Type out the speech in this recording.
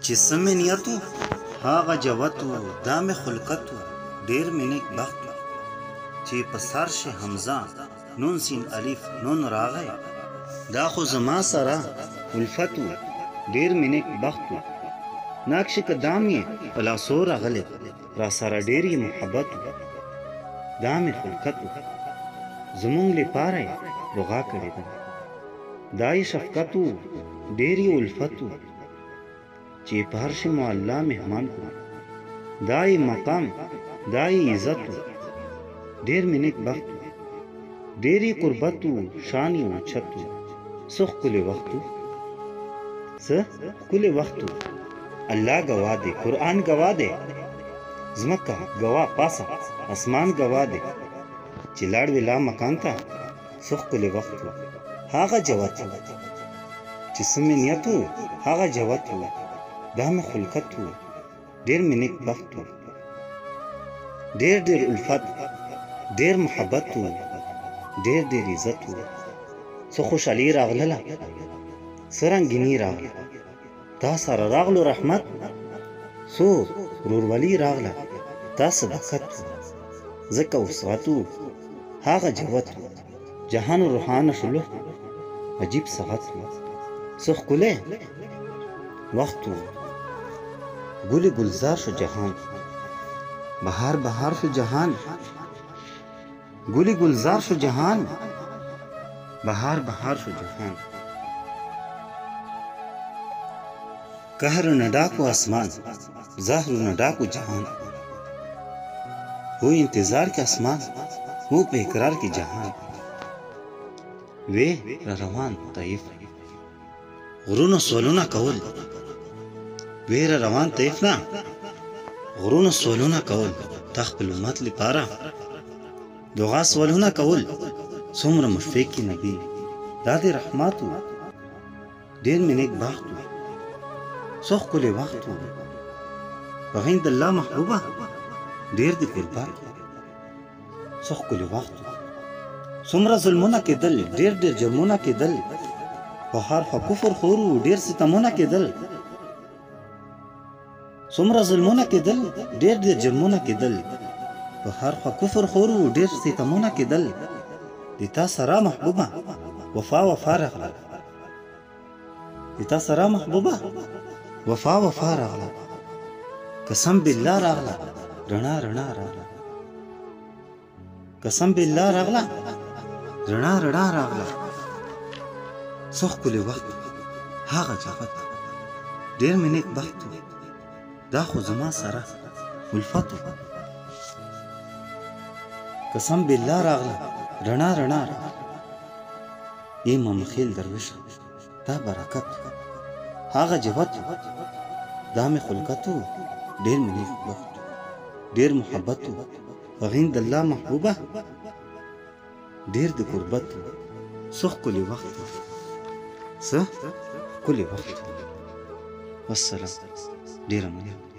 چې څه مې نیت و هغه جوت و دا مې خلقت و ډېر مې نیک بخت و چې په سر شي حمزه نون سین الف نون راغی دا خو زما سره الفت و ډېر مې نیک بخت و نقش قدام یې په لاسو راغلی را سره ډېر یې محبت و دا مې خلقت و زمونږ لپاره یې دعا کړې ده دا یې شفقت و ډېر یې الفت و چې په هر شي مو الله مهمان کړو دا یې مقام دا یې عزت و ډېر مې نیک بخت و ډېر یې قربت و شان یې اوچت و څه ښکلی وخت و څه ښکلی وخت و الله ګواه دی قرآن ګواه دی ځمکه ګواه پاسه اسمان ګواه دی چې لاړ وې لا مکان ته څه ښکلی وخت و هغه جوت و چې څه مې نیت و هغه جوت و دا مې خلقت و ډېر مې نیک بخت و ډېر ډېر الفت ډېر محبت و ډېر ډېر عزت و څه خوشحالي راغلله څه رنګیني راغله دا سره راغلو رحمت څو ورورولي راغله دا صداقت و ځکه وسعت و هغه جوت و جهان روحانه شلو عجیب سغت و څه ښکلی وخت و گل گلزار شو جهان بهار بهار شو جهان گل گلزار شو جهان بهار بهار شو جهان قهر نه ډاکو اسمان زهر نه ډاکو جهان هو انتظار کې اسمان هو په اقرار کې جهان وې را روان طیف غرونه سولونه کول وې را روان طیف نه غرونه سولونه کول تا خپل امت لپاره دعا سوالونه کول څومره مشفق کې نبی دا دې رحمت و ډېر مې نیک بخت و څه ښکلی وخت و په غیند الله محبوبه ډېر دې قربان څه ښکلی وخت و څومره ظلمونه کېدل ډېر ډېر جرمونه کېدل په هر خوا کفر خور و ډېر ستمونه کېدل څومره ظلمونه کېدل ډېر ډېر جرمونه کېدل په هر خوا کفر خور و ډېر ستمونه کېدل د تا سره محبوبه وفا وفا راغله د تا سره محبوبه وفا وفا راغله قسم بالله راغله رڼا رڼا راغله قسم بالله راغله رڼا رڼا راغله څه ښکلی وخت هغه جوت ډېر مې نیک بخت و دا خو زما سره الفت و قسم بالله راغله رڼا رڼا راغله ای ممخیل درویش دا برکت هغه جوت دا مې خلقت و ډېر مې نیک بخت ډېر محبت و په غیند الله محبوبه ډېر د قربت و څه ښکلی وخت و څه ښکلی وخت والسلام ډېره مننه